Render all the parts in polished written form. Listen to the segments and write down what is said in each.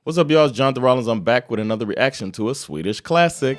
What's up, y'all? It's Jonathan Rollins. I'm back with another reaction to a Swedish classic.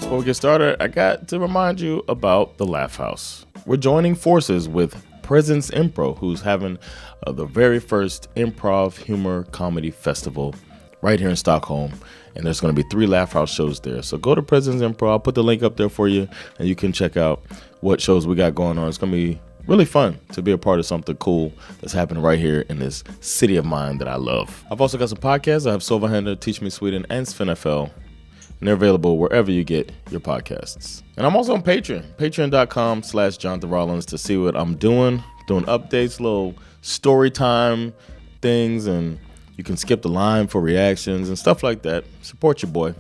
Before we get started, I got to remind you about the Laugh House. We're joining forces with Presence Impro, who's having the very first improv humor comedy festival right here in Stockholm. And there's going to be 3 Laugh House shows there. So go to Presence Impro. I'll put the link up there for you, and you can check out what shows we got going on. It's going to be really fun to be a part of something cool that's happening right here in this city of mine that I love. I've also got some podcasts. I have Sova Teach Me Sweden, and Svenska, and they're available wherever you get your podcasts. And I'm also on Patreon, patreon.com/Jonathan Rollins, to see what I'm doing updates, little story time things, and you can skip the line for reactions and stuff like that. Support your boy.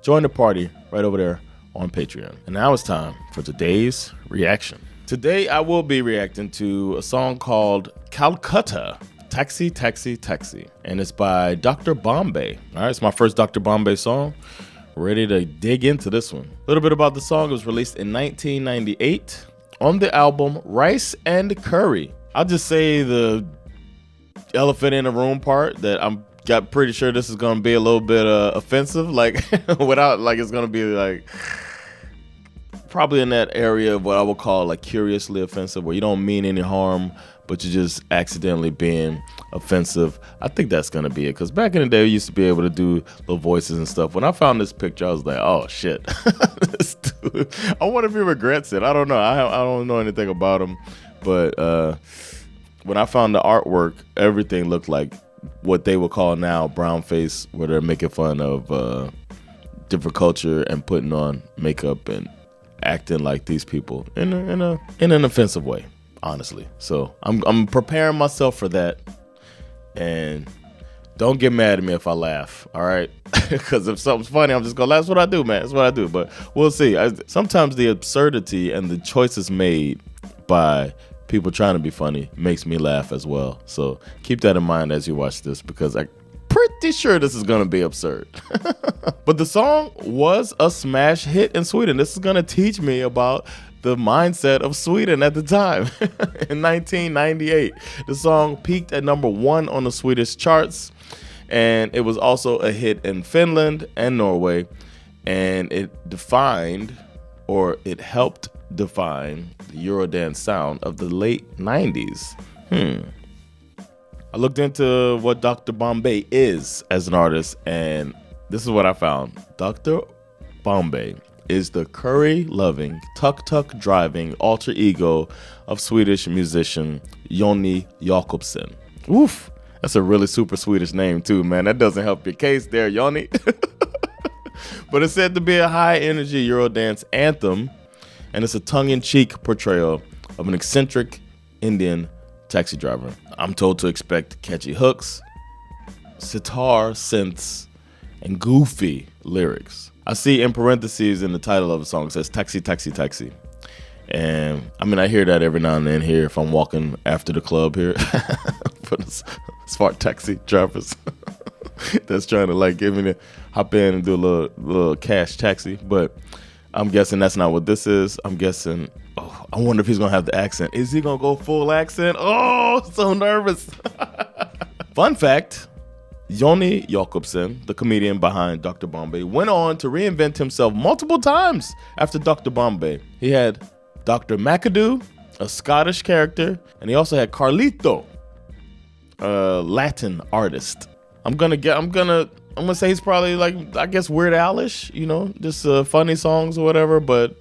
Join the party right over there on Patreon. And now it's time for today's reaction. Today I will be reacting to a song called Calcutta, Taxi, Taxi, Taxi. And it's by Dr. Bombay. All right, it's my first Dr. Bombay song. Ready to dig into this one. A little bit about the song. It was released in 1998 on the album Rice and Curry. I'll just say the elephant in the room part that I'm got pretty sure this is gonna be a little bit offensive, like without like it's gonna be like probably in that area of what I would call like curiously offensive, where you don't mean any harm but you're just accidentally being offensive. I think that's gonna be it, because back in the day we used to be able to do little voices and stuff. When I found this picture, I was like, oh shit. This dude, I wonder if he regrets it. I don't know. I don't know anything about him, but when I found the artwork, everything looked like what they would call now brown face, where they're making fun of different culture and putting on makeup and acting like these people in an offensive way, honestly. So I'm preparing myself for that, and don't get mad at me if I laugh, all right? Because if something's funny, I'm just gonna laugh. That's what I do, man. That's what I do. But we'll see. Sometimes the absurdity and the choices made by people trying to be funny makes me laugh as well. So keep that in mind as you watch this, because I'm pretty sure this is going to be absurd. But the song was a smash hit in Sweden. This is going to teach me about the mindset of Sweden at the time. In 1998, the song peaked at #1 on the Swedish charts, and it was also a hit in Finland and Norway, and it helped define the Eurodance sound of the late 90s. I looked into what Dr. Bombay is as an artist, and this is what I found. Dr. Bombay is the curry-loving, tuk-tuk driving alter ego of Swedish musician Jonny Jakobsen. Oof, that's a really super Swedish name too, man. That doesn't help your case there, Jonny. But it's said to be a high-energy Eurodance anthem, and it's a tongue-in-cheek portrayal of an eccentric Indian taxi driver. I'm told to expect catchy hooks, sitar synths, and goofy lyrics. I see in parentheses in the title of the song, it says taxi, taxi, taxi. And I mean, I hear that every now and then here if I'm walking after the club here for the smart taxi drivers that's trying to like give me the hop in and do a little cash taxi. But I'm guessing that's not what this is. I'm guessing, I wonder if he's gonna have the accent. Is he gonna go full accent? Oh, so nervous. Fun fact, Jonny Jakobsen, the comedian behind Dr. Bombay, went on to reinvent himself multiple times after Dr. Bombay. He had Dr. McAdoo, a Scottish character, and he also had Carlito, a Latin artist. I'm gonna say he's probably like, I guess, Weird Al-ish, you know, just funny songs or whatever, but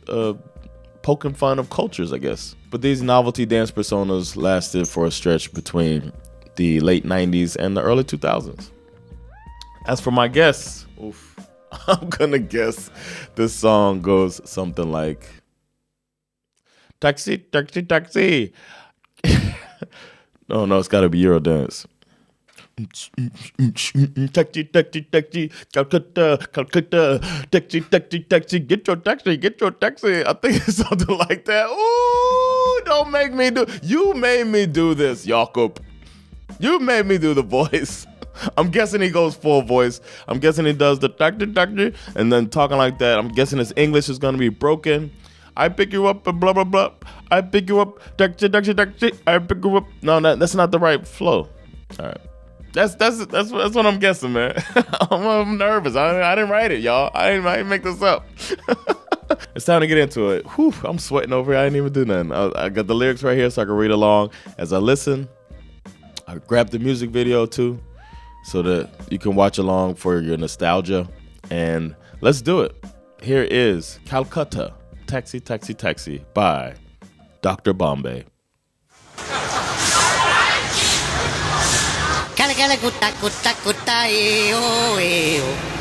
poking fun of cultures, I guess. But these novelty dance personas lasted for a stretch between the late 90s and the early 2000s. As for my guess, I'm gonna guess this song goes something like, taxi, taxi, taxi. No, it's gotta be Eurodance. Taxi, taxi, taxi, Calcutta, Calcutta, taxi, taxi, taxi, get your taxi, get your taxi. I think it's something like that. Ooh, don't make me do, you made me do this, Jakob. You made me do the voice. I'm guessing he goes full voice. I'm guessing he does the doctor, and then talking like that. I'm guessing his English is going to be broken. I pick you up and blah, blah, blah. I pick you up, doctor. I pick you up. No, that's not the right flow. All right. That's what I'm guessing, man. I'm nervous. I didn't write it, y'all. I didn't make this up. It's time to get into it. Whew, I'm sweating over here. I didn't even do nothing. I got the lyrics right here so I can read along as I listen. I grabbed the music video too so that you can watch along for your nostalgia. And let's do it. Here is Calcutta, Taxi, Taxi, Taxi by Dr. Bombay. Calcutta, Cutta, Cutta, oh, oh.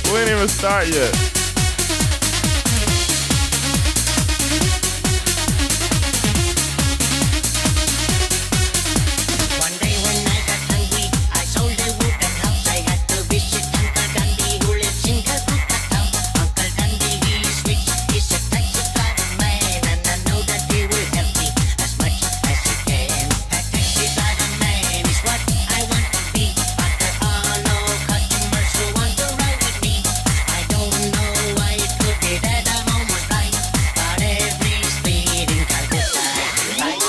We didn't even start yet. One day when I got hungry, I sold a wooden house. I had to visit Uncle Dandy who lives in Calcutta town. Uncle Dandy, he is rich, he's a taxi driver man, and I know that he will help me as much as he can. A taxi driver man is what I want to be. After all, no customers who want to ride with me. I don't know why it could be that I'm almost right, but every street in Calcutta is right.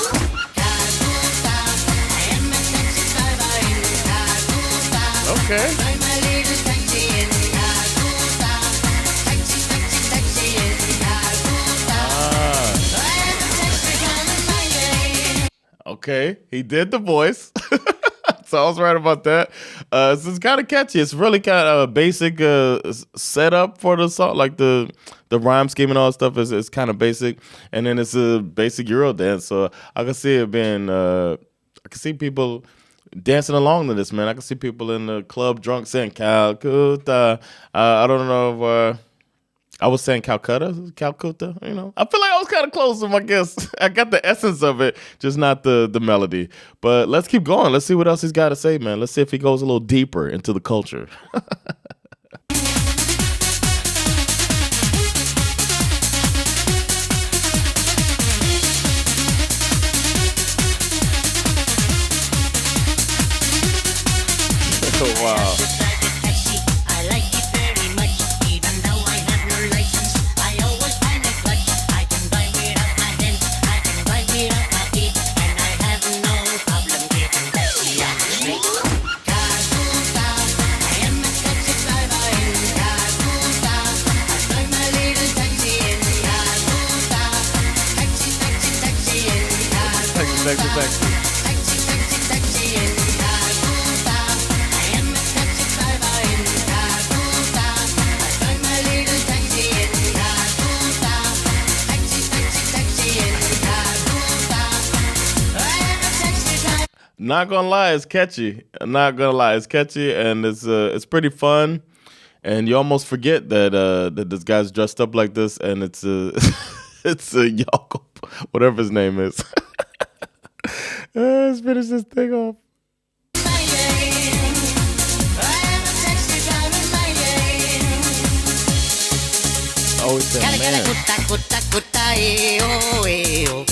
Calcutta, I am a taxi driver in Calcutta. Okay. Drive my little taxi in Calcutta. Taxi, taxi, taxi in Calcutta. I am a taxi driver, my name. Okay, he did the voice. So I was right about that. It's kind of catchy. It's really kind of a basic setup for the song. Like the rhyme scheme and all that stuff is kind of basic. And then it's a basic Euro dance. So I can see it being, I can see people dancing along to this, man. I can see people in the club drunk saying Calcutta. I don't know if I was saying Calcutta, you know. I feel like I was kind of close to my guess. I got the essence of it, just not the melody. But let's keep going. Let's see what else he's got to say, man. Let's see if he goes a little deeper into the culture. Oh, wow. I like it very much, even though I have no license. I always find a clutch. I can drive without my hands, I can drive without my feet, and I have no problem getting taxi on the street. Calcutta, I am a taxi driver in Calcutta. I drive my little taxi in Calcutta. Taxi, taxi, taxi in Calcutta. Taxi. Taxi, taxi, taxi in Calcutta. I am a taxi driver in Calcutta. I drive my little taxi in Calcutta. Taxi, taxi, taxi in Calcutta. I am a taxi driver. Not gonna lie, it's catchy. Not gonna lie, it's catchy, and it's pretty fun. And you almost forget that this guy's dressed up like this, and it's it's Jakob, whatever his name is. Let's finish this thing off. My name. I am a taxi driver, my name. Oh, it's that man. Calcutta, Cutta, oh, oh.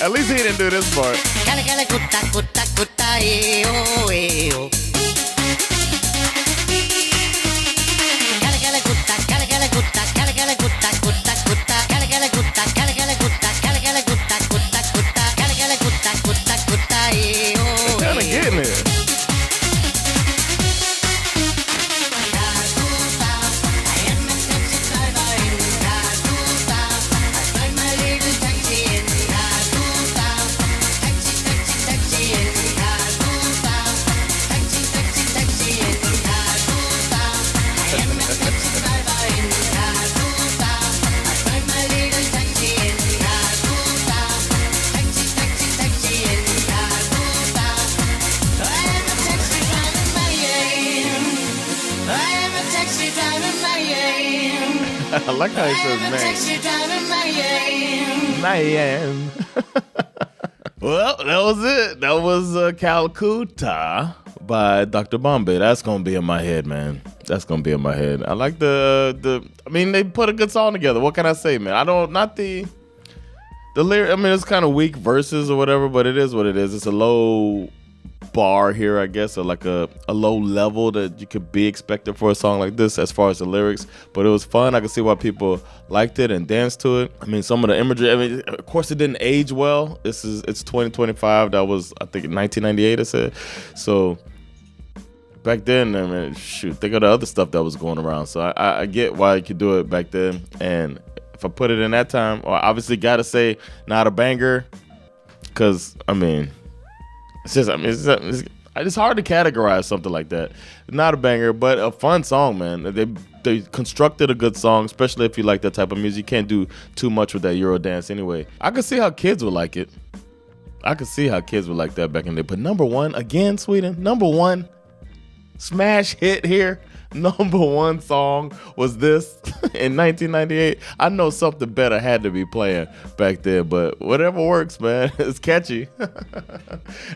At least he didn't do this part. Calcutta, Cutta, oh, oh. Kind of getting it. I like how he says man. Well, that was it. That was Calcutta by Dr. Bombay. That's gonna be in my head, man. That's gonna be in my head. I like the. I mean, they put a good song together. What can I say, man? I don't not the lyric. I mean, it's kind of weak verses or whatever, but it is what it is. It's a low bar here, I guess, or like a low level that you could be expected for a song like this as far as the lyrics. But it was fun. I could see why people liked it and danced to it. I mean, some of the imagery, I mean, of course it didn't age well. It's 2025. That was, I think, 1998, I said. So back then, I mean, shoot, think of the other stuff that was going around. So I get why you could do it back then. And if I put it in that time, well, obviously got to say not a banger, because, I mean, it's hard to categorize something like that. Not a banger, but a fun song, man. They constructed a good song, especially if you like that type of music. You can't do too much with that Euro dance anyway. I could see how kids would like it. I could see how kids would like that back in the day. But number one, again, Sweden, number one smash hit here. Number one song was this in 1998. I know something better had to be playing back then, but whatever works, man. It's catchy.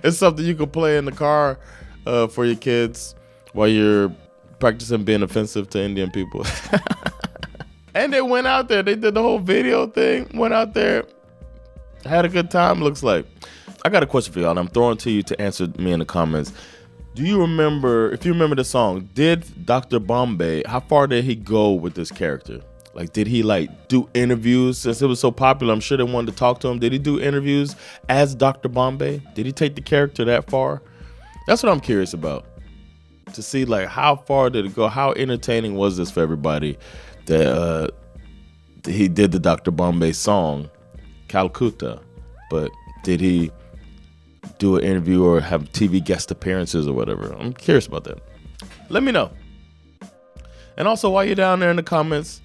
It's something you can play in the car for your kids while you're practicing being offensive to Indian people. And they went out there. They did the whole video thing, went out there, had a good time, looks like. I got a question for y'all, and I'm throwing it to you to answer me in the comments. Do you remember, if you remember the song, did Dr. Bombay, how far did he go with this character? Like, did he do interviews? Since it was so popular, I'm sure they wanted to talk to him. Did he do interviews as Dr. Bombay? Did he take the character that far? That's what I'm curious about. To see how far did it go? How entertaining was this for everybody that he did the Dr. Bombay song, Calcutta? But did he do an interview or have TV guest appearances or whatever? I'm curious about that. Let me know. And also, while you're down there in the comments,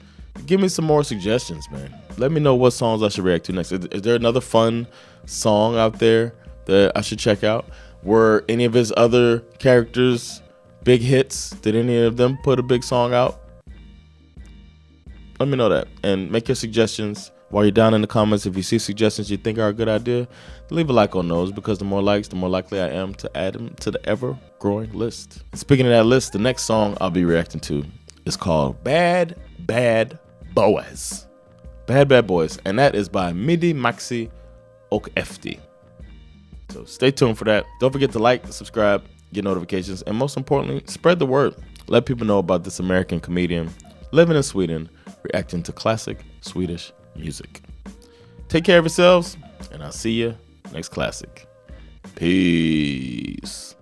give me some more suggestions, man. Let me know what songs I should react to next. Is there another fun song out there that I should check out? Were any of his other characters big hits? Did any of them put a big song out? Let me know that. And make your suggestions while you're down in the comments. If you see suggestions you think are a good idea, leave a like on those, because the more likes, the more likely I am to add them to the ever-growing list. Speaking of that list, the next song I'll be reacting to is called Bad Bad Boys. Bad Bad Boys. And that is by Midi Maxi Okefti. So stay tuned for that. Don't forget to like, subscribe, get notifications, and most importantly, spread the word. Let people know about this American comedian living in Sweden, reacting to classic Swedish music. Take care of yourselves, and I'll see you next classic. Peace.